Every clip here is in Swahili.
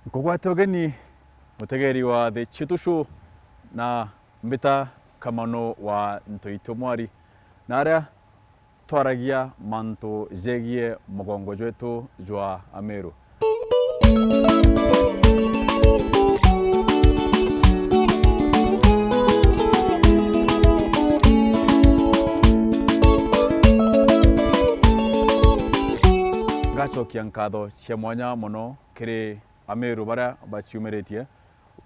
Nkogwate ogeni mutegeri wa the Chietu show na mbita kamano wa M'tuamwari na aria twaragia mantu jegie mugongo jwetu jwa Ameru. Ngacokia nkatho cia mwanya muno kiri Ameru baria baciumiretie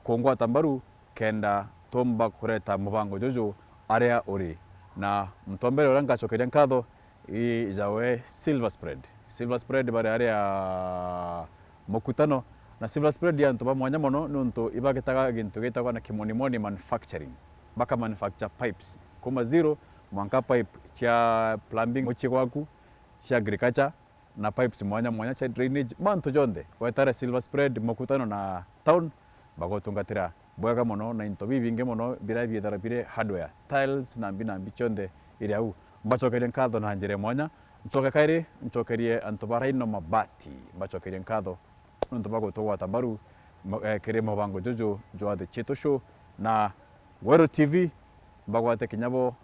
kungwata mbaru kenda tomba kureta mubango jojo aria uri na mtombere uria ngacokeria nkatho ijawe silver spread baria aria mukutano na silver spread ya ntoba mwanya muno nuntu ibagitaga gintu gitagwa na kimonimoni manufacturing baka manufacture pipes kuma zero mwanka pipe cia plumbing muchi gwaku cia agriculture na pipes mwanya cia drainage mantu jonde wetare silver spread mukutano na town bagotungatira bwega muno na into bibinge muno bira biethara bire hardware tiles na mbina chonde iri au mbacokeria nkatho na njire mwanya ncokerie antobaraino mabati mbacokeria nkatho nuntu bagotugwata mbaru kiri mubango jojo jwa the Chietu show na Mawira TV bagwate kinyabo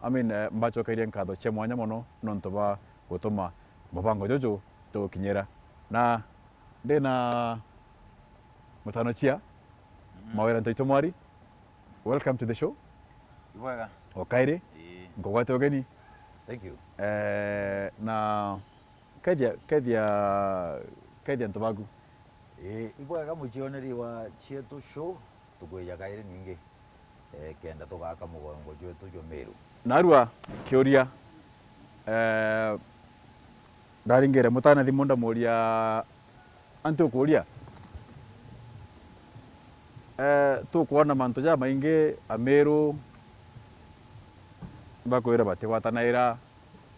mbacokeria nkatho cia mwanya muno nuntu ba gutuma mubango jojo tukinyera na ndina mutano chia Mawira M'tuamwari. Welcome to the show. Iwega. Okaire. Nkogwate ogeni. Thank you. Na kedia ntobagu. Iwega muchioneri wa Chietu show tukweja kaire ninge kenda tugaka mugongo jwetu jo Ameru. Narua kioria ndaringere mutana thimonda muria antu kuria tukuona mantu ja maingi Ameru bakwira batigwatanaira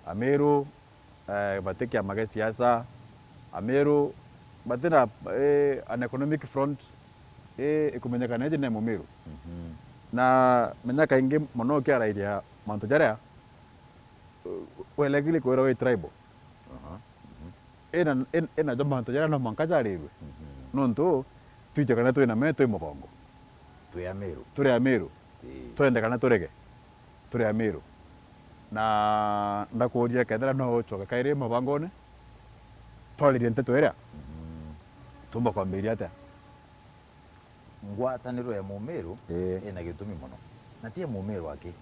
Ameru batikia mage siasa Ameru batina an economic front ikumenyekana jine Ameru na menyaka ingi muno kiarairia mantu jaria welegili kwira we tribal ena jo mantu jaria no manka jarirwe nontu tuite kana twina me twi mugongo turi Ameru twende kana turege turi Ameru na ndakuria kethera no choka kaire mabangone twaririe nteto iria tumba kwambiria atia ngwataniro ya Ameru ina gitumi muno na tie Ameru aki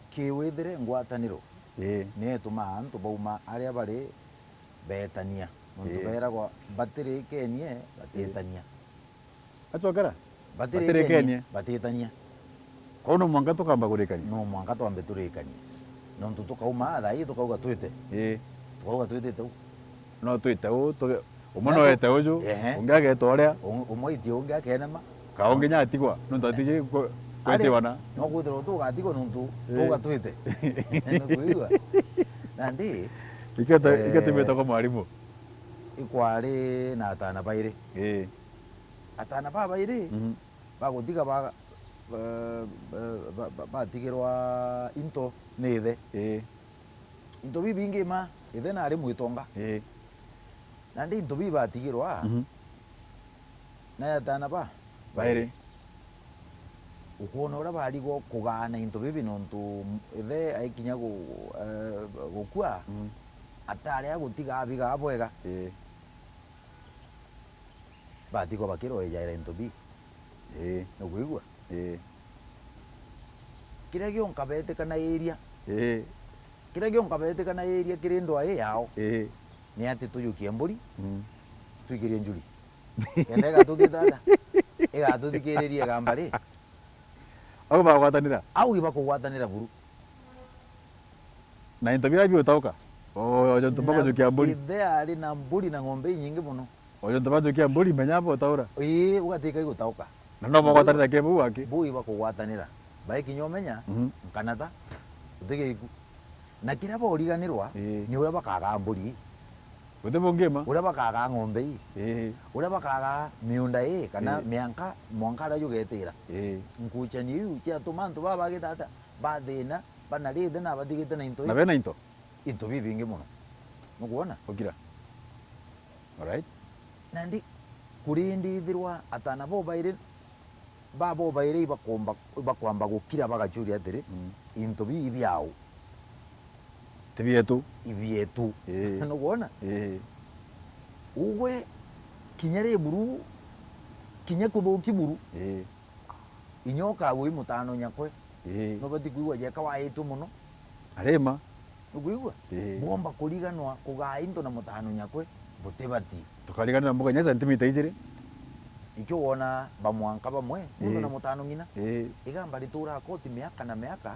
kiwithire ngwataniro ni tuma antu bauma aria bari betania nuntu beragwa batiri kenie batitania acokera batiri kenie batitania kono mwanga tukamba kurikania no mwanga twambe turikania nuntu tukauma thai tukauga twite tukauga twite tu no twite u umono wete uju ungiageta uria umwaitie ungiakenema kaonginya atigwa nuntu atije kwetiwana no kwithirwo tugatigwo nuntu tuga twite nukuigua na ndi iketimita kwa mwarimu ikwari na atana bairi atana bairi bagutiga batigirwa into nithe into bibingi ma ithe nari mwitonga na ndi into bibatigirwa na atana bairi ukona ura barigo kugana into bibi nontu ithe aikinya gukua atari agutiga abiga abwega batigo bakiro ejaira into bi nukuigua kiria gionka betekana area kiria gionka betekana area kiri ndwa yao ni ati tuyukie mburi tuikirie njuri ende gatutithada igatuthikiriria gambari au bagwatanira au ibakugwatanira buru na into bia biutauka ojo ntubako jukia mburi ithe ari na mburi na ng'ombe nyingi muno ojo ntubako jukia mburi menyapo utaura ugatika igutauka na no bagwatanira kebu waki bui bakugwatanira bai kinyomenya kanata utige iku na kira boriganirwa ni uria bakaga mburi uthe bongema uria bakaga ng'ombe uria bakaga miunda kana mianka mwankara yugetira nkuchani yu cia tumantu baba gitata bathina banaride na bathigite na into na bena into bibingi muno nukuona okira alright nandi kurindi thirwa atana bo baire babo baire bakwamba gukira bagachuria atiri into bi byao tibietu ibietu no kuona ugwe kinyare buru kinya kuthuki buru inyoka gwi mutano nyakwe no bati kuigwa je kawaitu muno arema ukuigwa bomba kuriganwa kugaa into na mutano nyakwe butebati tukariganira mbuga nya sentimita ijiri ikyo wona bamwanka bamwe mundo na mutano ngina igamba ritura koti miaka na miaka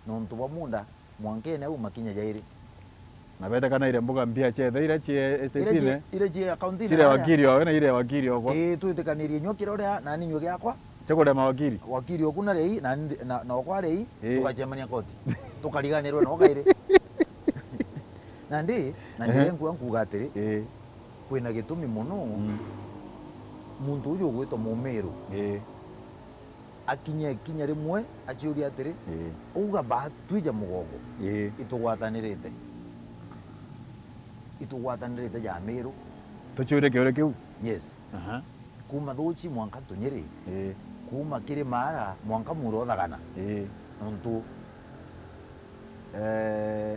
nontu bamunda mwankene au makinya jairi na beta kana ile mbuga mbia chethe ile chie estetine ile chie account ile wakiri wawe na ile wakiri okwa tuitikanirie nyokira uria nani nyoge yakwa chekode mawakiri wakiri okuna rei na okwa rei tukachemania koti tukariganirwe no gaire nandi njire nkuga atiri kwina gitumi muno muntu uyu gwitwa Mumeru kinya rimwe achiuria atiri uga batwija mugongo itugwatanirite ja Ameru tuchure kiore kiu yes kuma thuchi mwanka tunyiri kuma kiri mara mwanka muro thagana nontu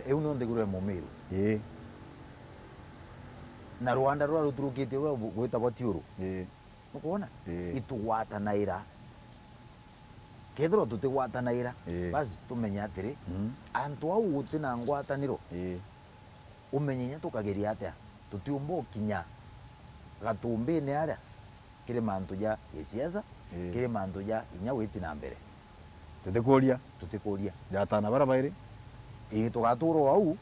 eu no ndigure Mumeru na Rwanda rwa ruturukite rwa gwitagwa Tiuru nukuona itugwatanaira kethiro tutigwatanaira basi tumenya atiri antu au gutina ngwataniro umenyenya tukageria atia tutiumbo kinya gatumbini aria kiri mantu ja gisiasa kiri mantu ja inya witi na mbere tutikuria jatana barabaire tugaturwo au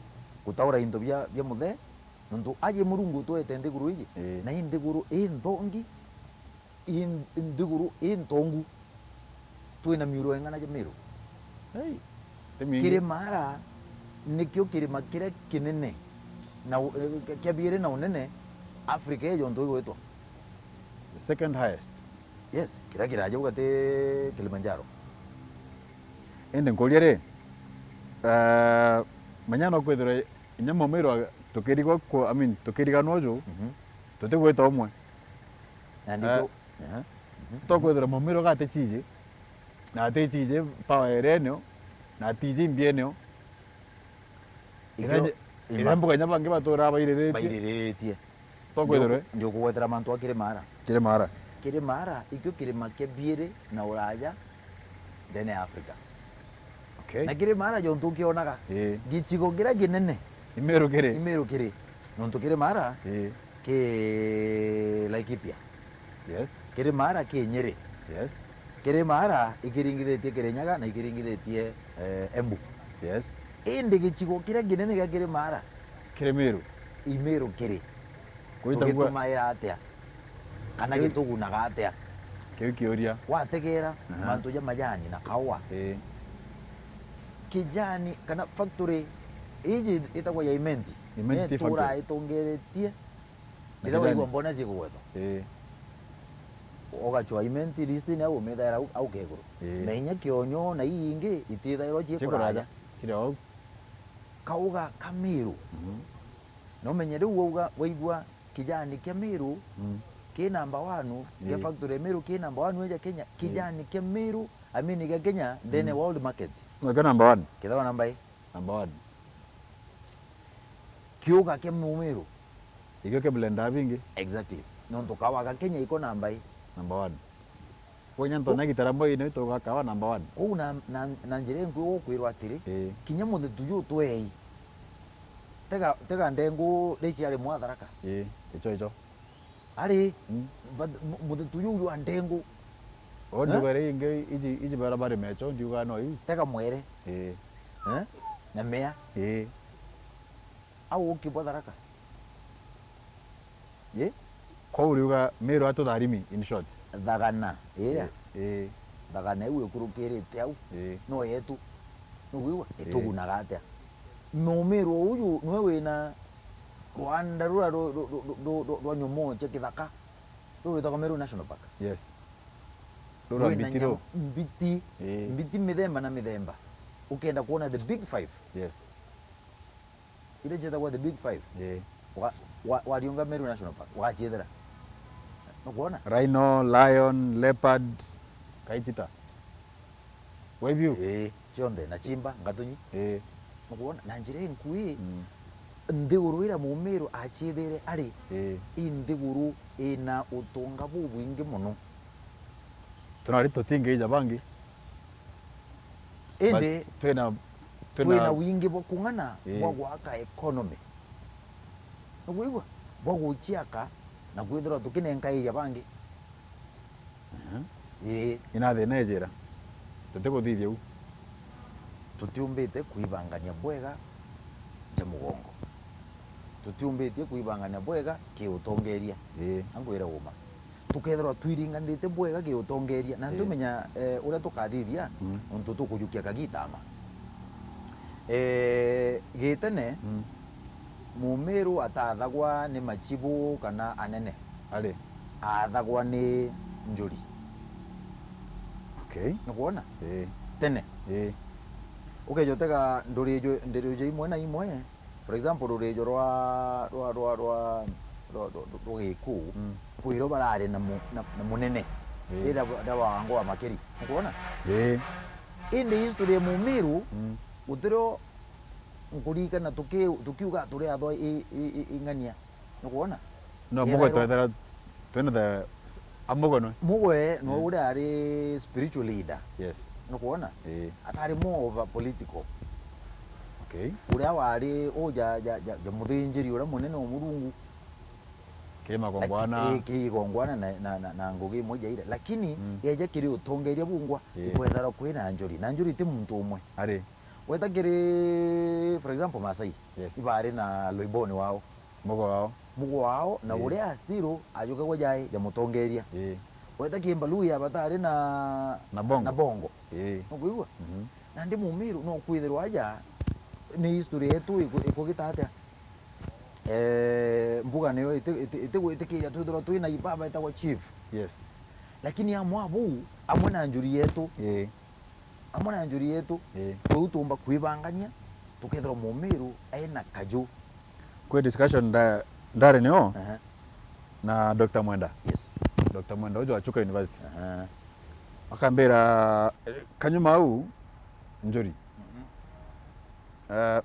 gutaura into bya muthe nontu aje Murungu twete ndiguru iji na indiguru inthongi indiguru intongu twina miuro engana je Meru kiri mara nikyo kirima kire kinene na kiabire na unene Africa ejo ndo gwetwa second highest yes kira je ugate Kilimanjaro ende ngoliere manyano kwethira inyamo Meru tukirigwa ko tukiriganwo jo tutigweta umwe na ndiko tokwethira Mumeru gate chije na te chije power erenyo na tije mbienyo ira mbuga nya bangi batura bairiretie tokwethira ndio kuwetera mantu akire mara ikyo kirima kebiere na uraja ndene Africa na kiri mara jo ntukionaga gichigo gira ginene Imeru kiri nontu kiri mara ke Laikipia yes kiri mara ke Nyeri yes kiri mara ikiringithetie Kirinyaga na ikiringithetie Embu yes indi gichigo kira ginene ga kiri mara Imeru kiri tugitumira atia kana gitugunaga atia kiuria wategera mantu ja majani na kawa kijani kana factory iji itagwa ya imenti tura itongeretie ndirawa igwa mbona zigwetho ogachwa imenti listini au methaira au keguru na inya kionyo na ingi itithairwo chikuraja kirao kauga Kameru no menye riu uga waigwa kijani kia Meru ki number 1 kia factory Meru ki number 1 ya Kenya kijani kia Meru amini kia Kenya ndene world market Mweka number 1 kithawa number 1 kiuga kia Mumeru ikyo ke blender vingi exactly nontu kawaga Kenya iko number 1 konya ntona gitarambo ino itoga kawa number 1 kou na njire nkwi kwirwa atiri kinya muthe tuju twei tega ndengu richiari mwatharaka icho ari muthe tuju yu ndengu ndiugare inge iji barabara mecho ndiuga no yu tega mwere na mea au ukibwatharaka kwa uriuga Meru atutharimi in short thagana thagana iwe kurukirite au no yetu nuwiwa itugunaga atia Mumeru uyu nwe wina Rwanda rwa nyomo che kithaka rwitagwa Meru National Park yes rura mbitiro mbiti mithemba na mithemba ukenda kuona the big 5 yes ile jetagwa the big 5 wariunga Meru National Park wachithira nukuona Rhino, lion, leopard, kaichita. Webiu. chionde na chimba ngatunyi. Nukuona na njira nkui nthiguru ira Mumiru achithire ari nthiguru ina utunga bubwingi muno. Tunari tutinge ija bangi. Ende twina wingi bwo kung'ana bwa gwaka economy. Nukuigwa bwa guchiaka na kwithira tukinenka iria bangi. Ina thina ejira. Tutiguthithia u. Tutiumbite kuibangania bwega ja mugongo. Tutiumbitie kuibangania bwega kiutongeria. Angwira uma. Tukethirwa twiringanite bwega kiutongeria na ntumenya uria tukathithia untu tukujukia kagitama. Gitene Mumiru atathagwa ni machibu kana anene. Ari Athagwa ni njuri. Okay. Nukuona? Tene. Ukejotega ndurijo imwe na imwe. For example rurijo rwa Giku kwiro barare na munene. Ira dawango wa makeri. Nukuona? Indi history ya Mumiru utiro nkurika na tukiuga turi athwa ing'ania. Nukuona? No mugo twethera twena amugo no. Mugo no uri ari spiritual leader. Yes. Nukuona? Atari more of a political. Okay. Uria wari ja muthinjiri uria munene wa Murungu. Kima gongwana. Gongwana na ngugi moja ira. Lakini yeje kiri utongeria bungwa ikwethara kwina njuri. Na njuri ti muntu umwe. Ari. Weta kiri for example Masai. Yes. Ibari na loiboni wao. Mugo wao na uria stiro ajuka kwa jai ja mutongeria. Weta Kimbaluya batari na bongo. Nukuigwa? Na ndi Mumiru no kwithirwa aja ni history yetu ikugita atia. Mbuga niyo itikiria twithirwa twina ibaba itagwa chief. Yes. Lakini amwe na njuri yetu. Amwe na njuri yetu. Utumba kuibangania tukethirwa Mumiru aina kaju. Kwe discussion ndare nio na Dr. Mwenda. Yes. Dr. Mwenda ujo achuka university. Akambira kanyuma au njuri.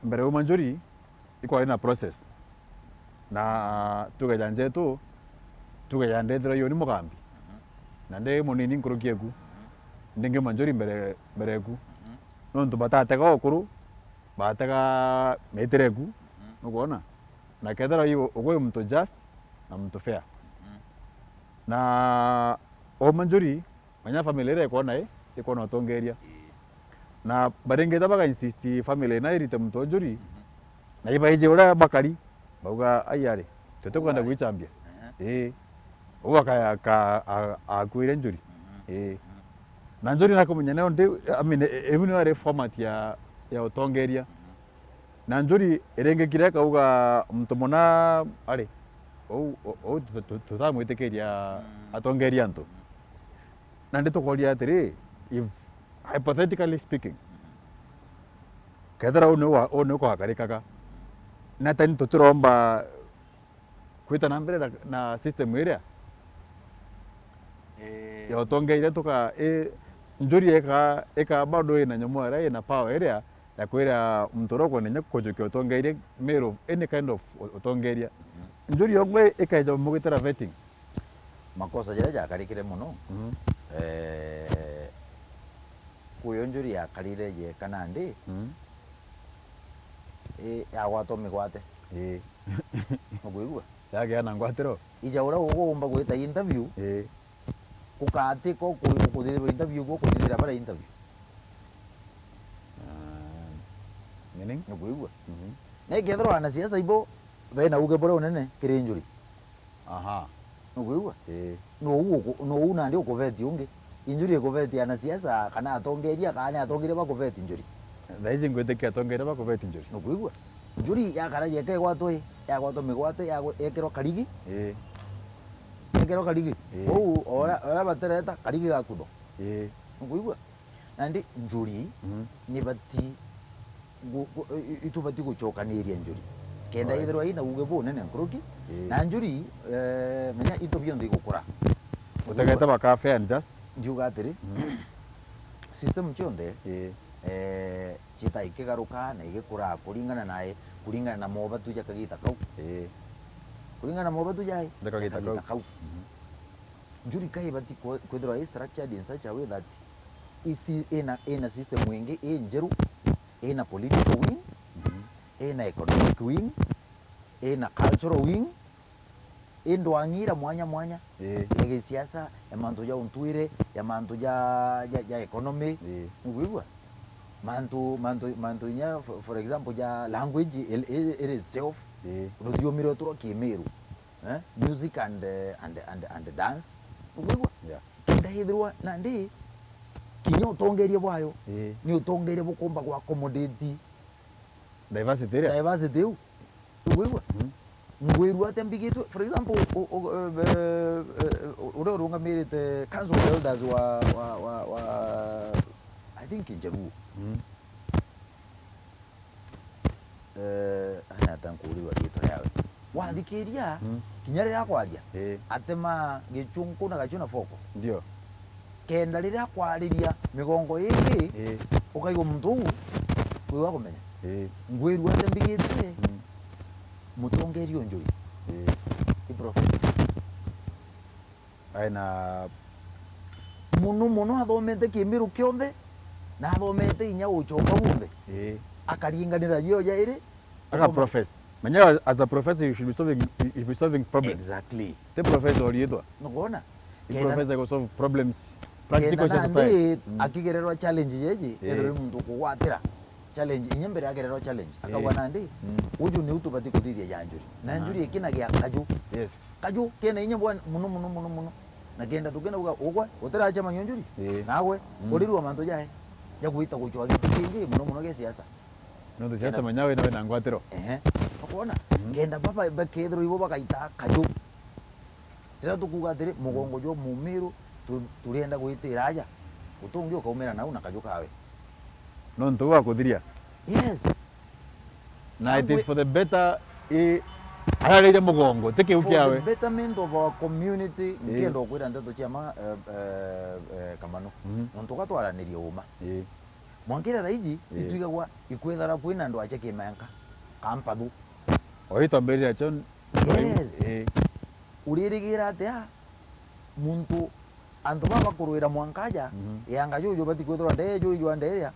Mbere uma njuri iko ina process. Na tugajanje tu tugajandethera yo ni mugambi. Na nde munini nkurukiegu. Ndenge manjuri mbere ku. No ntubatatega okuru batega meteregu. Nukuona? Na kethera yo ogwe mtu just na mtu fair. Na o manjuri manya family ire kona iko na tongeria. Na barengeta baka insist family na irite mtu njuri. Na ibaije ura bakari bauga ayare tutekwenda gwichambia. Uga ka akuire njuri. Na njuri nakumenya nayo ndi even wale format ya utongeria. Na njuri irengekire kauga mtu mona ari tutamwitekeria atongeria nto. Na ndi tukoria atiri if hypothetically speaking kethera une ko hakarikaga na tani tuturomba kwita na mbere na system area ya utongeria tuka njuri eka bado ina nyamwara ina power area ya kwira mtoroko nenya kujukia utongeria mero any kind of utongeria njuri yogwe ekaja mugitera vetting makosa jira jakarikire muno. Kuyo njuri yakarire je kana ndi yagwatwo migwate. Nukuigua? Yagea na ngwatiro. Ija ura ugomba gwita interview. Kukati ko kuthithira interview go kuthithira bara interview. Meaning? Nukuigua? Na kethro ana siasa ibo bena uge bora unene kiri njuri. Nukuigua? No una ndi ukuveti unge. Injuri ekuveti ana siasa kana atongeria kana atongire bakuveti njuri. Thaizi ngwete atongire bakuveti njuri. Nukuigua? Njuri yakaraje ke gwatwe yagwatwo migwate yekero karigi. Ekero karigi. Ora batereta karigi gakudo. Nukuigua? Nandi njuri ni bati itubati guchokaniria njuri. kenda ithirwa ina uge bunene nkuruki na njuri menya ito bionthe igukura utegete baka fair and just ndiuga atiri system cionthe chita ikigaruka na igikura kuringana na mobatu ja kagita kau kuringana na mobatu jai kagita kau njuri kai bati kwithirwa structured in such a way that isi ina system wingi njeru ina political wing ina economic wing ina cultural wing indwangira mwanya ya siasa ya mantu ya untwire ya mantu ya economy ngwigwa mantu nya for example ya language it itself rudhiomiro turo Ameru music and dance ngwigwa kenda hithirwa na ndi kinyo utongerie bwayo ni utongerie bukomba kwa accommodate diversity ngwigwa ngwiru atembigitwe for example urorunga mirite council of elders wa I think in Jabu ana tankuri wa rito yawe wathikiria kinyare ya kwaria atema gichunku na gachuna foko ndio kenda rira kwariria migongo iri ukaigo mtungu kwiwa kumenya ngwiru atembigitwe mutongerio njui i professor aina muno athomete Ameru kionthe na athomete inya uchoka bunthe akaringanira yo ya iri aka professor manya as a professor you should be solving problems exactly the professor orietwa nogona the professor go solve problems practical society akigererwa challenge yeji ethero muntu kuwatira challenge inyembere agererwa challenge akabwana ndi uju ni utubati kuthiria ya njuri na njuri ikina gya kaju kaju kena inyembwa muno na kenda tukena uga ugwa utira chama njuri nawe urirwa manto jae ya kuita kuchwa gitingi muno ge siasa no the siasa manyawe na ngwatiro akona kenda papa bakethro ibo bakaita kaju tira tukuga tiri mugongo jo Mumiru turienda kuitira aja utungi ukaumera nau na kaju kawe no ntuga kuthiria yes na it is for the better ararire mugongo teke ukiawe for the betterment of our community ngendo kwira ndeto chiama kamano ntuga twaraniria uma mwankira thaiji itwigagwa ikwethara kwina andu ache kimenka kampathu oito mbere acho yes uririgira atia muntu antu baba kuruira mwankaja yanga jojo bati kwethora nde jojo anderia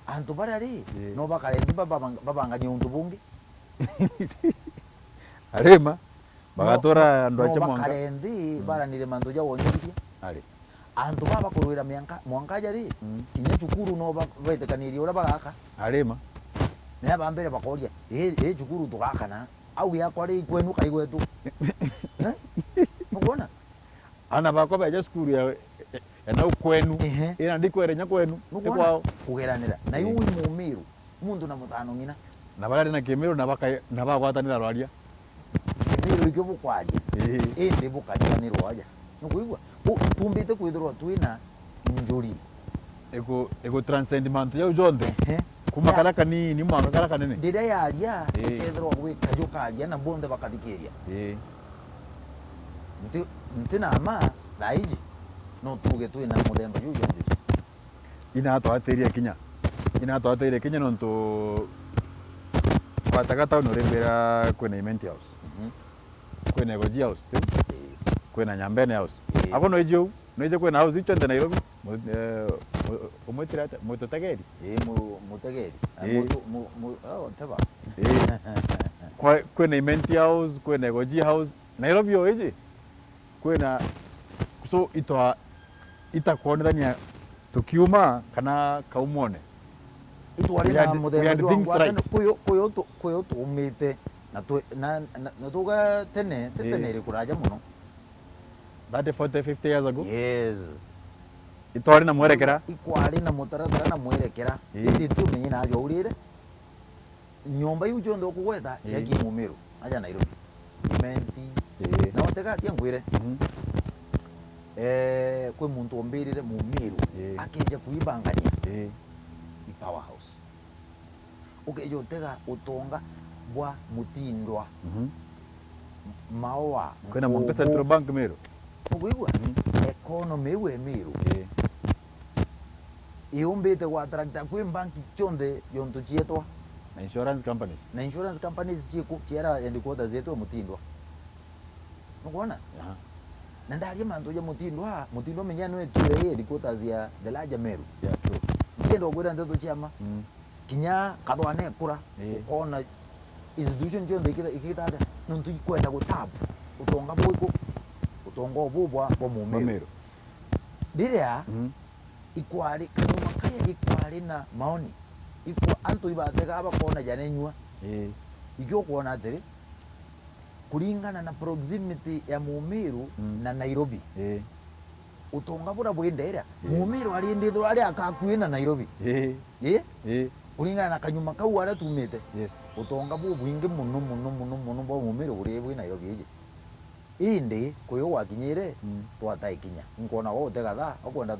antu bara ri no bakarendi baba ngani untu bungi arema bagatora andu ache mwanka bakarendi bara nire mantu ja wonyiriria ari antu baba kuruira mwankaja ri kinya chukuru no baitekaniri ura bagaka arema me bambere bakoria chukuru tugakana au yakwa ri kwenu kaigwetu mugona ana bakwa baje skuru ya na kwenu ina ndikwerenya kwenu kwao kugeranira na yu Mumiru mundu na mutano ngina na bari na Ameru na bagwatanira rwaria Ameru ikyo bukwaria ndi bukanyanirwa aja nukuigwa tumbite kwithirwa twina njuri ego transcend mantu ya ujonde kuma karaka ni mwanga karaka nene ndira yaria ikethirwa gwi kajuka aria na bonde bakathikiria ntina ama thaiji no tuge twina muthemba yu yonje ina twateirie kinya nontu kwatagata no rembera kwena Cement House kwena Goji House kwena Nyambene House ako no ije kwena house icho nda Nairobi umwetirata mutotegeri mutegeri teba kwena Cement House kwena Goji House Nairobi yo ije kwena so itakuonethania tukiuma kana kaumone itwari na muthemba kuyo tumite na tuga tene ri kuraja muno that 40 50 years ago yes itwari na mwerekera ikwari na mutaratara na mwerekera indi tumenye na jo urire nyomba yu jondo kugweta cheki Mumiru aja Nairobi imenti na otega tia ngwire kwe muntu ombirire Mumiru akeja kuibangania i powerhouse ukeja utega utonga bwa mutindwa maoa kwena mwanga Central Bank Meru kuigwa economy we Meru iumbite gwa attract kwi banki chonde yonto chietwa na insurance companies chiku chiera headquarters zetu mutindwa nukuona na ndaria mantu ya mutindwa menyano wetu headquarters ya the larger Meru true ngendo gwira ndeto chiama kinya kadwane kura ukona institution chonde ikitata nuntu ikwenda gutapu utonga bwiko utonga obubwa bwa Meru diria ikwari kanyuma kaya ikwari na maoni ikwa antu ibatega abakona janenywa ikyo kuona atiri kulingana na proximity ya Meru na Nairobi utonga bura bwendera Meru ali ndithwa ali akakuye na Nairobi kulingana na kanyuma kau ara tumite utonga bu bwingi muno bwa Meru buri bwi Nairobi indi kuyo wakinyire twataikinya nkona wote gatha okwenda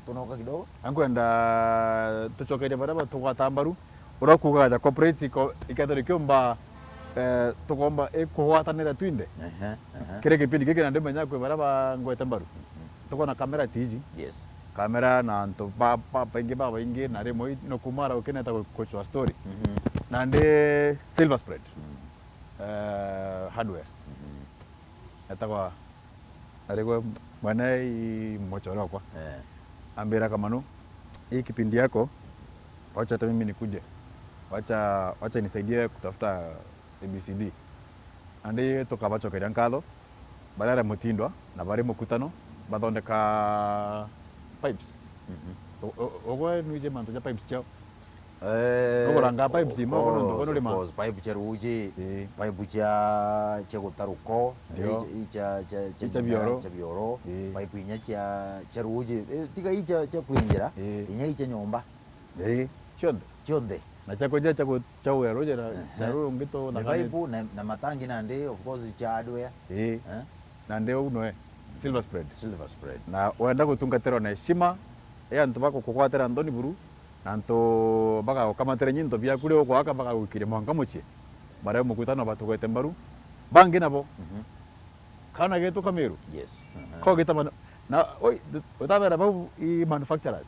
tunoka kidogo ankwenda tucokeria baraba tugwatambaru urakuga ja corporate ikathori kiomba tukomba ikuhwatanira twinde kire kipindi giki na ndimenya kwe baraba ngwete mbaru tukona kamera tiji kamera na nto baba ingi na remo no kumara ukineta kuchwa story na ndi silver spread hardware etagwa aregwa mwana i mochoro kwa ambira kamano hii kipindi yako wacha hata mimi nikuje wacha nisaidie kutafuta ABCD andi tukabachokeria nkatho barara mutindwa na bari mukutano bathondeka pipes ogwe nwije mantu ja pipes chao ogoranga pipes imo kono ndo ma pipe cha ruji pipe cha gutaruko cha bioro pipe inya cha ruji tiga cha kuinjira inya cha nyomba chonde na chakoja chawe roje na charu ngito na pipe na matangi na ndi of course cha hardware na ndi uno silver spread na wenda gutungatero na heshima antu bako kukwatera ndoni buru nanto baka kamatera nyinto bya kule ko aka baka gukire mwanga muchie bare mukutano batugwete mbaru bangi nabo kana geto Kameru ko geta na oi utabera babu I manufacturers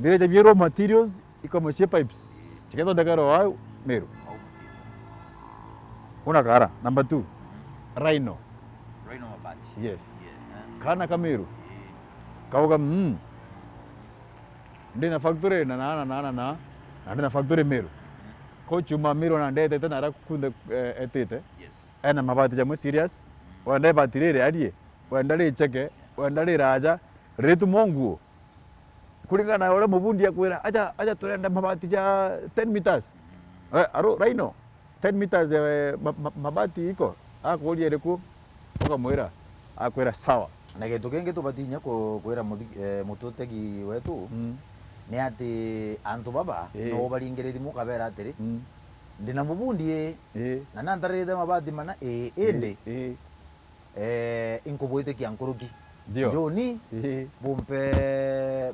bile de raw materials ikomochie pipes chiketo dagaro wa Meru una kara number 2 Rhino mabati kana Kameru kauga ndina factory na ndina factory Meru ko chuma Meru na ndete tena ra kunde etete ena mabati jamu serious wanda batirere adie wanda le cheke wanda le raja retu monguo kulingana na ule mubundi ya kwera acha turenda mabati ja 10 meters aro Rhino 10 meters mabati iko akolie reku okamwera akwera sawa na geto kenge tubatinya kwera mututegi wetu ni ati antu baba no baringereri mukabera atiri ndina mubundi na nantarete mabati mana ende inkubwite kiankuruki joni bumpe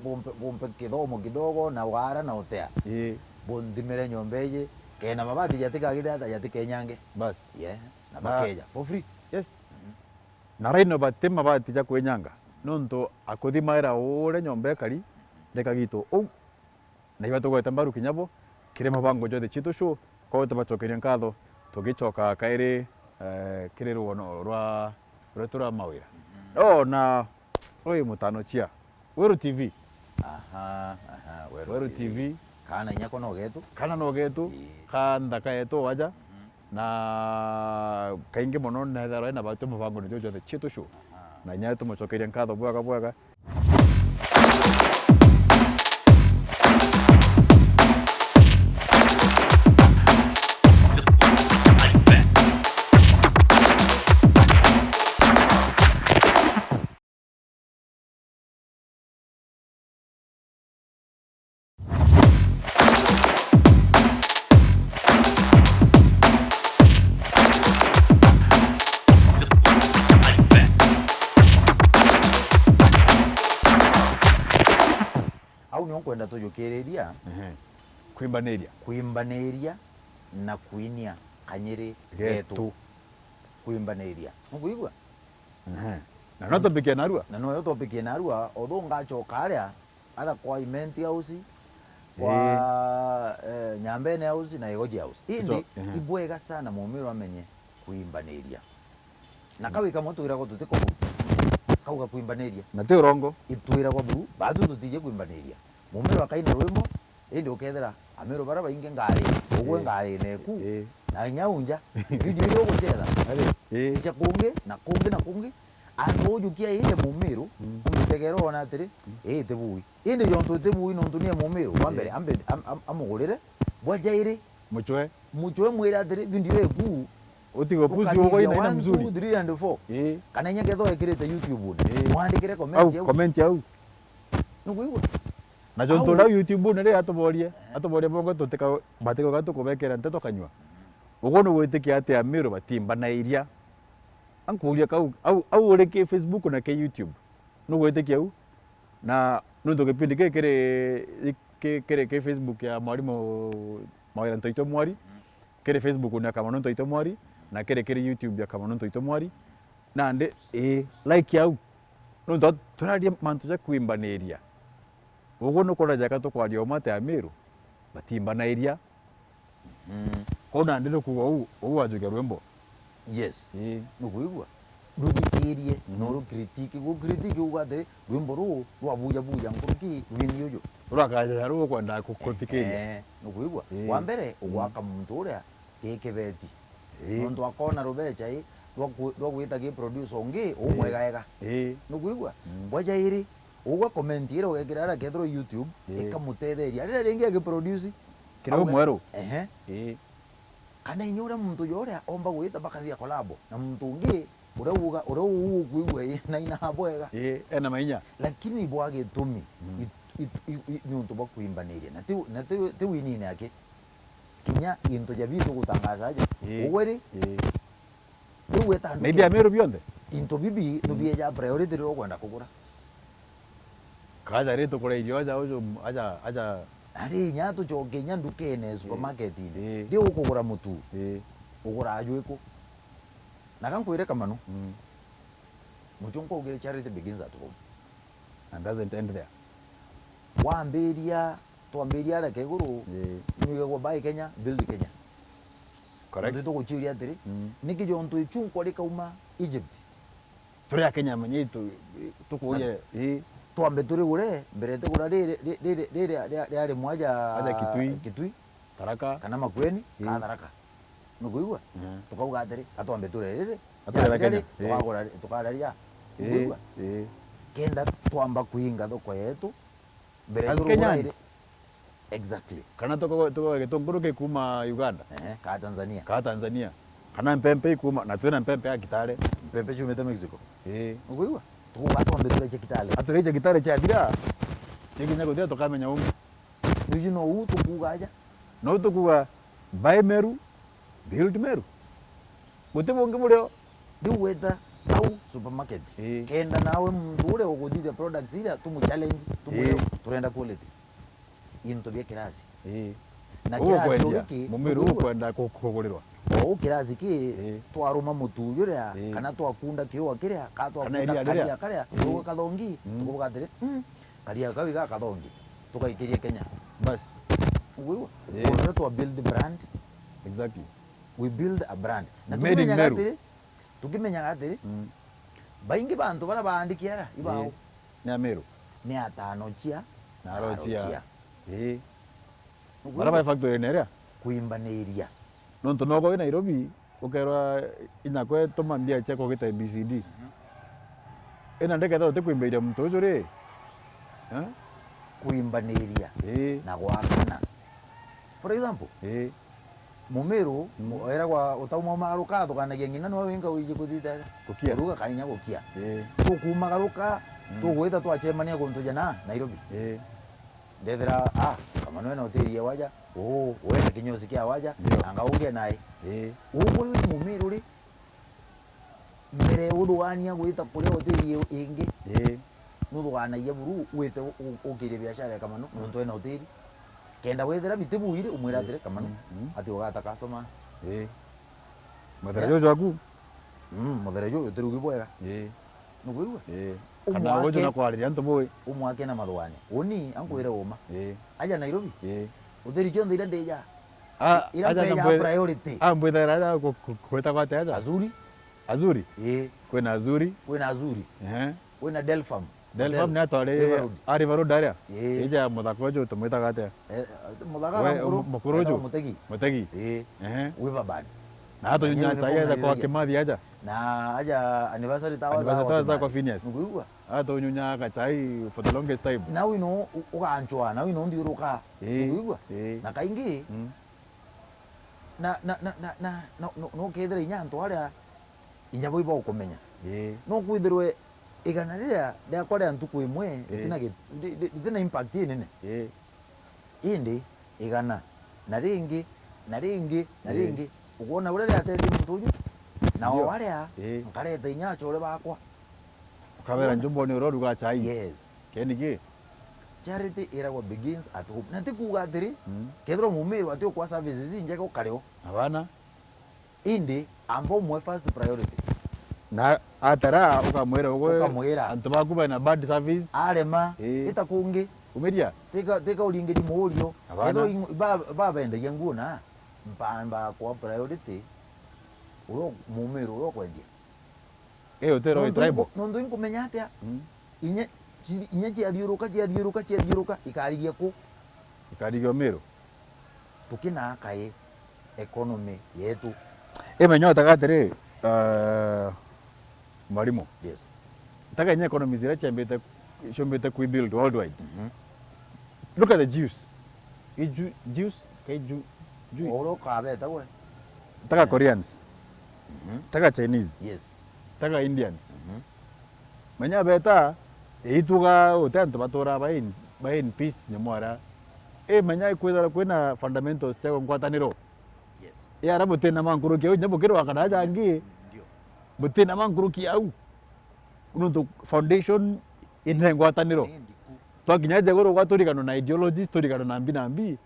kidogo kidogo na wara na otea bundimere nyombeje kena mabati yatika nyange bas na bakeja for free na Rhino bate mabati ja kwenyanga nonto akuthimaira ure nyombe kari reka gitu na iba tugwete mbaru kinyabo kire mabango jothe Chietu show ko tubachokeria nkatho tugichoka kairi kire ruono rwa tura Mawira na oi mutano chia Weru TV Weru TV kana nyako no getu kanda kaeto waja na kaingi mono na tharo na batu mabango ni jothe Chietu show na nya tumuchokeria nkatho bwaga au ni kwenda tujukireria kuimbaniria na kuinia kanyiri Getu. kuimbaniria mukuigwa na no topic ya narua na no yo topic ya narua although ngachoka ara kwa imenti house kwa nyambene house na igoji house indi ibwega sana Mawira amenye kuimbaniria na kawika mutuira go tutiko kauga kuimbaniria na te urongo itwira go buru badu tutije kuimbaniria Mawira akaina rwimbo indi ukethera Ameru bara bainge ngari ugwe ngari neku na nyaunja video yo gutera cha kunge na kunge ando jukia ile Mawira umutegero ona atiri tebui indi jonto tebui no ntunia Mawira wambere ambe amugurire bwajaire muchwe mwira atiri video eku utigo puzi ugo ina mzuri 2 3 and 4 kana nyake tho ekirite YouTube mwandikire comment yau nukuigwa na jonto la YouTube nere atoborie bongo tuteka bateko gato kubekera nteto kanywa ugo no gwitikia ati Ameru batimba na iria ankuria kau au ureke Facebook na ke YouTube no gwitikia au na nundo kipindi ke Facebook ya mwalimu Mawira M'tuamwari kere Facebook na kama M'tuamwari na kere YouTube ya kama M'tuamwari na nde like yau nundo turaria mantu za kuimbaniria ugo no kora jaka to kwaria omate Ameru batimba na iria kona ndiro kuwa u ajuga rwembo yes nukuigwa ruthikirie no rukritiki ugate rwimbo ru rwabuja nkuruki rwini ujo urakaja ru kwenda kukotikiria nukuigwa wa mbere ugwaka muntu uria kikebeti muntu akona rubecha rwagwita ki producer ongi umwega nukuigwa bwajairi ugwa comment ira ugekira kethro YouTube ikamutetheria rira ringi agiproduce kiro mweru kana inyura muntu yoria omba gwita bakathia collabo na muntu ungi urauga kuigwa na ina bwega ena mainya lakini bwage tumi nyuntu bakuimbaniria na te winine yake kinya into jabitu gutangaza aje ugweri weta maybe Ameru bionde into bibi nubie ja priority ro kwenda kugura kaja reto kore irio aja ari nyato choke nyandukene supermarket inde ndio ukugura mutu ugura ajweko nakankwire kamano muchonko ugire charity begins at home and doesn't end there wambiria twambiria la keguru niwe go bai Kenya build Kenya correct ndio kuchiria atiri niki jonto ichunko likauma Egypt turi Kenya manyitu tukuye twambe turi gure mbere te gura riri mwaja aja kitui taraka kana makweni ka taraka nukuigwa tukauga atiri atwambe turi riri Kenya tukagura nukuigwa kenda twamba kuinga thoko yetu mbere Kenya exactly kana toko gitonguru kuma Uganda ka Tanzania kana mpempe kuma na twena mpempe ya Kitale mpempe chumete Mexico nukuigwa tukwatwambe turi Kitale aturi Kitale cha dira chikinya kudia tokamenya uji no utukugaja no tukuga buy Meru build Meru gutibonge murio ndiweta au supermarket kenda nawe muntu ure uguthithia products ira tumu challenge tumu turenda quality into bia kirasi na kirasi uki Mawira kwenda kugurirwa kirasi ki twaruma mutu yuria kana twakunda kiwa kiria ka twakunda karia tugo kathongi tugo gatire karia kawiga kathongi tukaikiria Kenya bas wewe wewe to build brand exactly we build a brand na tukimenya atiri baingi bantu bara baandikiara ibao ni Ameru ni atano chia na rochia bara ba factory neria kuimbaniria nonto nogo Nairobi ukerwa inyakwe tomandia cheko gita BCD ena ndeke tho tekuimberia muntu ujuri kuimbaniria na gwakana for example Mumeru era kwa utauma maruka tukanagia ngina no winga wiji kuthita kukia ruga kainya kukia tukuma garuka tugwita twachemania kuntu jana Nairobi ndethera kama no na hoteli ya waja wena kinyozi kia waja anga uge naye ugo wi Mumeru ri mbere uduania gwita kule hoteli ingi nuthugana ye buru wite ukire biashara kama no muntu ena hoteli kenda wethera bitibu ire umwira atire kamano ati ugata customer Matara jojo aku muthere jo utirugi bwega nuguigwa kana wojo na kwariria ntu boy umwake na mathwane uni ankwire uma aja Nairobi uthiri kiondo ira ndeja ira ya priority ambwithera aja kweta kwate aja azuri kwina azuri kwina Delfam ni atwari ari baru daria ija muthako jo tumwita gate muthaka mukuru jo mutegi Riverband na hata yunya chaya kwa kimathi aja na aja anniversary tawa kwa Phineas nuguigwa hata yunya ka chai for the longest time na wino uganchwa na wino ndiruka nuguigwa na kaingi no kethira inya antu aria inya boiba ukumenya no kwithirwe igana riria riakwa ria ntuku imwe itina impact nene indi igana na ringi ukwona uria riateithia muntu uyu nao aria nkareta inya achore bakwa ukabera njumboni uroruga chai keniki charity iragwa begins at home na tikuga atiri kethira mumiru ati ukwa services injega ukareo abana indi ambo mwe first priority na atara ukamwira antu baku bana bad service arema itakungi umeria tika uringiri murio kethira ba bendagia nguo na mpamba kwa priority uro mumiru uro kwendia utero tribe nondu inkumenya atia inya chiathiuruka ikarigia ku ikarigia Meru tukina kai economy yetu menya tagatiri marimo taka inya economy zira chombete ku build worldwide look at the Jews oro kabeta we taka Koreans taka Chinese taka Indians menya beta ituga utantu batora bain peace nyamwara menya kwina fundamentals cha ngwataniro ara butina mankuru kiu nyabukiro akana jangi butina mankuru kiu nuntu foundation ine ngwataniro twakinya jegoro gwaturikano na ideologies turikano na mbi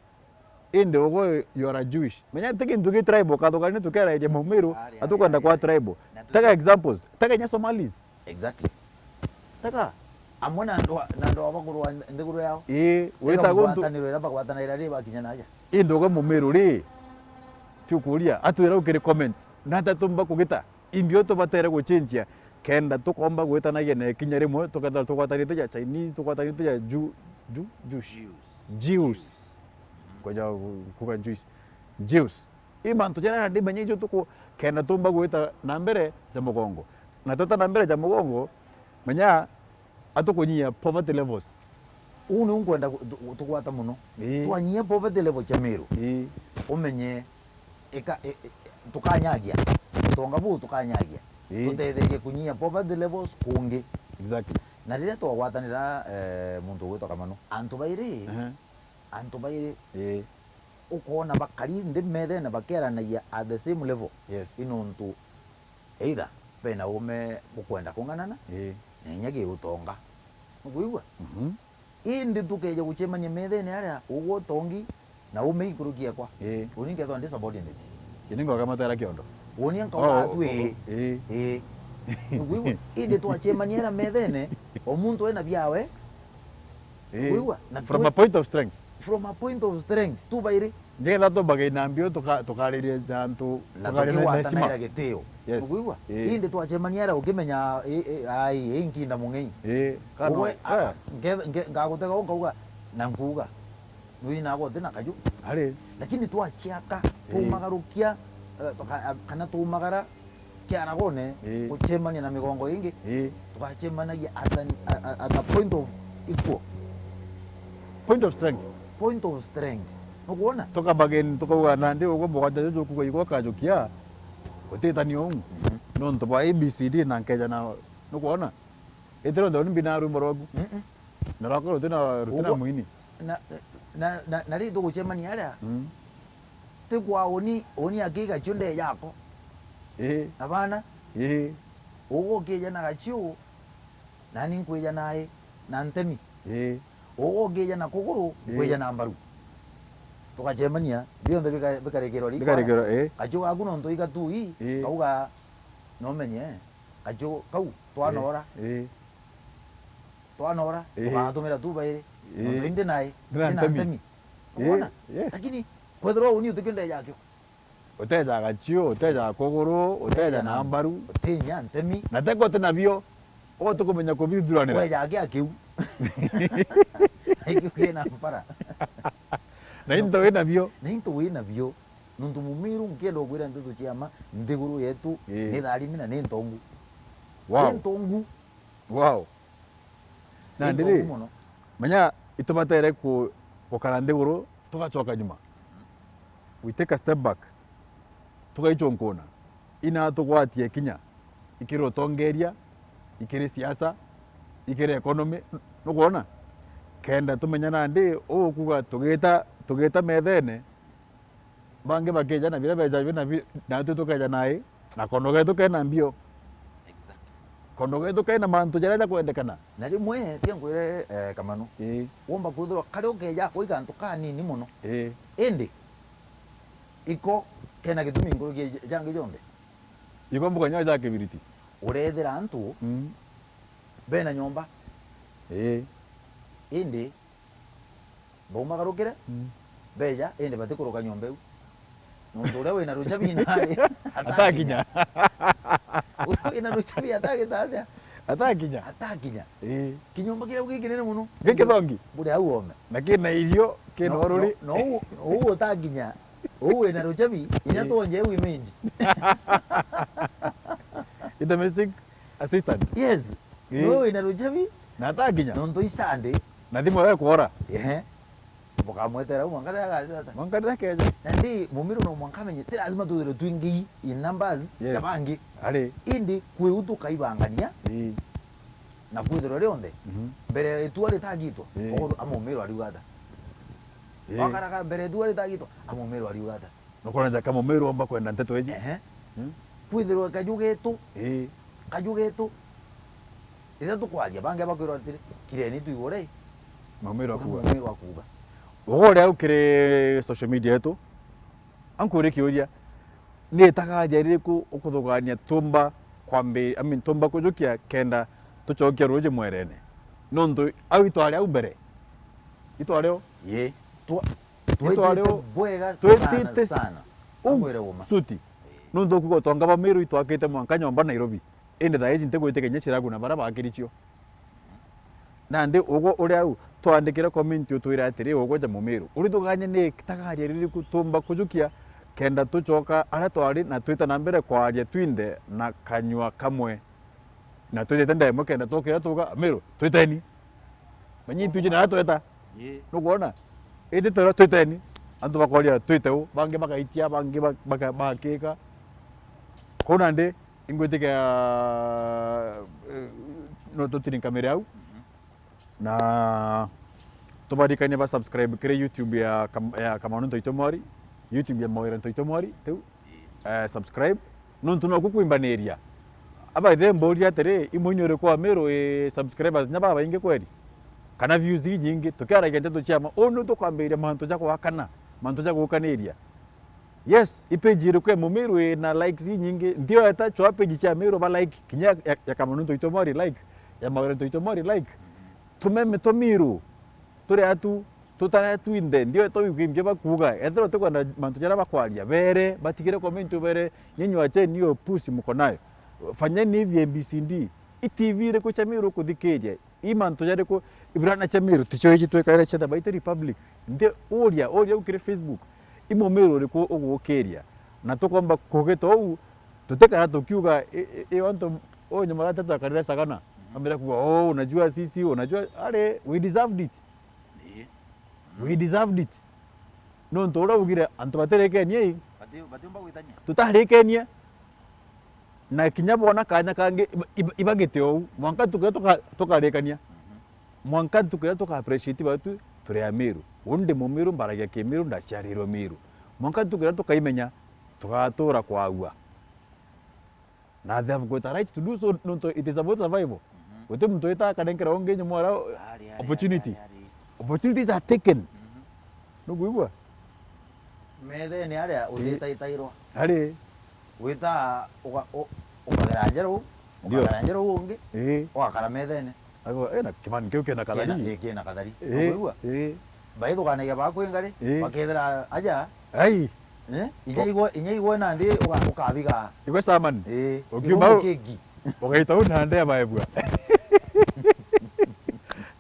inde ogo you are a Jewish menya tekintu ki tribe kathukani tukera ije mumiru atukanda kwa tribe taka examples taka nya Somalis exactly taka amona ndo abaguru ndeguru yao weta gontu gwataniro ira bagwatanira ri bakinya naja indogo mumiru ri tukuria atwira ukiri comment nata tumba kugita imbio to batere go chenjia kenda tukomba gwetanagia na kinya rimwe tukatha tukwatanite ya Chinese tukwatanite ya Jews koja kuga Jews imantu jana ndi menye jo tuko kenda tumba gweta na mbere ja mugongo na tota na mbere ja mugongo menya atukunyia poverty levels uni unkwenda tukwata muno twanyia poverty level cha Meru umenye tukanyagia tonga bu tukanyagia tutetherie kunyia poverty levels kungi exactly na riria twagwatanira muntu gwitwa kamano antu bairi ukona bakari ndi methe na bakeranagia at the same level inuntu either pena ume ukwenda kunganana na inyagi utonga nguigwa indi tukeje guchemania methene aria ugo tongi na ume ikurukia kwa uninge thwa ndi subordinate kiningo kama tera kiondo unia nkauga atwe nguigwa indi twachemania era methene omuntu ena biawe nguigwa from a point of strength tu bairi ngetha to bagaina mbio tukaririe jantu tukaririe gitio nguigwa indi twachemania era ukimenya ai inkinda mungei kana ngagutega ngauga na nguga wina gote na kaju lakini twachiaka tumagarukia kana tumagara kiaragone kuchemania na migongo ingi tukachemanagia at a point of equal point of strength nukuona toka bagen toka na ndi ugo bogata jo ku ko kajukia utitani on non to ba ABCD na nkeja na nukuona etero ndo binaru morogu na rako rutina muini na ri tuguchemania aria tikwa oni akiga chunde yako abana ugo kija na gachiu nani nkwija naye na ntemi ugo kija na kuguru kwija na mbaru tukachemania bionthe bikarekerwa riko bikarekerwa kacho gaku nonto igatui kauga nomenye kacho kau twanora tugatumira tu baire nonto inde nae ina ntemi lakini kwethirwa uni utikinde yakyo uteja gachio uteja kogoro uteja na mbaru utinya ntemi na teko tena bio o tukumenya kubithuranira we yake akiu aikikena mpara na into wina bio nuntu mumiru nkienda gwira ntutu chiama nthiguru yetu ni tharimi na ni ntongu na ndiri manya itumatere kukara nthiguru tugacoka nyuma we take a step back tugaichonkona ina tugwatie kinya ikiri utongeria ikiri siasa ikiri economy nukuona kenda tumenyana ndi ukuga tugita methene bange bakeja na bila beja bina na tutukeja nae na konoge tukena mbio konoge tukena mantu jarenda kuendekana na rimwe tia ngwire kamano womba kuthirwa kari ukeja kuiga ntu kanini muno indi iko kena gitumi nguru jange jonde iko mbukanya ja kibiriti urethera antu bena nyomba indi baumagarukire beja indi batikuruka nyomba eu nontu uria wina ruchabi nae atakinya ina ruchabi atakinya kinyomba kiria ugikinene muno gikithongi bure au ome na kina irio kina oruri no uu utakinya uu wina ruchabi inya tuonje eu imenji domestic assistant yes no wina ruchabi na atakinya nontu isande na thimo we kuora bukamwetera mwangadagata mwangadakeza ndi mumiru no mwankamenye tira lazima tuthire twingi in numbers kabangi ari indi kwiutu kaibangania na kwithiro rionde mbere etua ritagitwa amumiru ariugata wakaraga mbere etua ritagitwa amumiru ariugata nokona ja kama mumiru amba kwenda nteto eji kwithiro kajugetu ira tukwaria bange bakwirwa atiri kireni tuigore mumiru akuga ugore au kiri social media yetu ankuri kiuria ni tagaja iriku ukuthugania tumba kwambi tumba kujukia kenda tucokia ruje mwerene nondu au itware au mbere itwareo itwareo bwega sana amwire woma suti nondu kugo tonga ba miru itwakite mwanka nyomba Nairobi ende tha agent gwitekenye chiragu na bara bakirichio nandi ugo uria au twandikira comment utwira atiri ugo ja mumiru uri tuganye ni tagaria riri kutumba kujukia kenda tucoka ara twari na twita na mbere kwaria twinde na kanywa kamwe na twite ndemo kenda tokira tuga miru twiteni manyi tuje na tweta nukuona indi tora twiteni antu bakoria twiteu bange bakaitia bange bakeka kona ndi ingwitike no tutini kamera au na tubarikane ba subscribe kire YouTube ya Kamanu M'tuamwari YouTube ya Mawira M'tuamwari tu subscribe nontu no kukuimbaneria aba ithe mboria tere imunyore kwa Ameru subscribers nyaba bainge kweli kana views nyingi tukiara gende tuchama onu tukambeira mantu jako wakana mantu jako ukaneria yes ipage iri kwa Ameru na likes nyingi ndio eta chwa page cha Ameru ba like kinya ya Kamanu M'tuamwari like ya Mawira M'tuamwari like tumeme tomiru turi atu tutara twinde ndio to yukimbye bakuga ethero tukona mantu jara bakwaria bere batigire comment bere nyenyu ache niyo pusi muko nayo fanyeni hivi MBCD ITV ire ko chamiru kuthikeje imantu jare ko ibrana chamiru tichoiji twekaira chata baita republic ndio oria ukire Facebook imomeru ire ko ogukeria na tukomba kogeto au tuteka tukiuga wanto nyuma tatu akarira sagana amira kuwa unajua sisi unajua ale we deserved it no ntora ugire antu baterekenie batimba gwitania tutarekenie na kinyabona kanya kange ibagete ou mwanka tukarekania mwanka tuka appreciate batu turi Ameru unde mumiru mbaragia kemiru ndachariro miru mwanka tukaimenya tugatura kwaua na they have got a right to do so no it is about survival wote mtu eta kadenkera onge nyumora opportunities are taken nuguibwa methe ni aria uthita itairwa ari wita ukagera njero ukagera ungi wakara methene ago ena kimani kiu kena kadari kena kadari uigua baithu kanagia bakwingari bakethera aja ai inyaigwa nandi ukabiga igwe saman ukiuma ugaita unande abaebwa.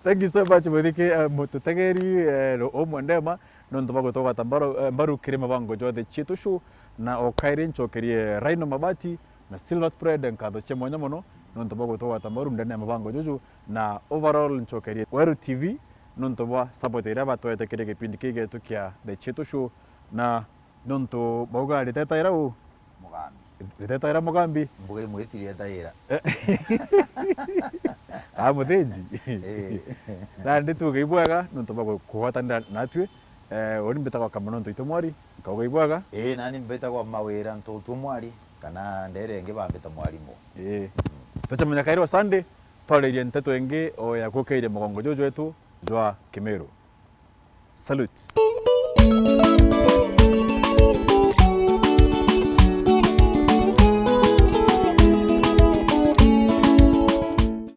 Thank you so much muthike mututegeri omwendema nontu bagotoga tambaru kirima bango jothe Chietu show na okaire nchokerie Rhino Mabati na Silver Spread nkatho che mwanya muno nontu bagotoga tambaru ndene ya mabango jojo na overall nchokerie Weru TV nontu bwa support ira batwete kire kipindi kige tukia the Chietu show na nontu bauga riteta ira u mugambi riteta ira mugambi mbuga imwetirie taira muthĩnji na ndituge ibwega nontu bagukwatanira natwe uri mbetagwa Kamononto M'tuamwari nkauga ibwega nani mbetagwa Mawira M'tuamwari kana ndere nge bambeta mwarimu tuchamenya kairo Sunday twaririe nteto ingi o ya gukeire mugongo jojo wetu jwa Ameru. Salute.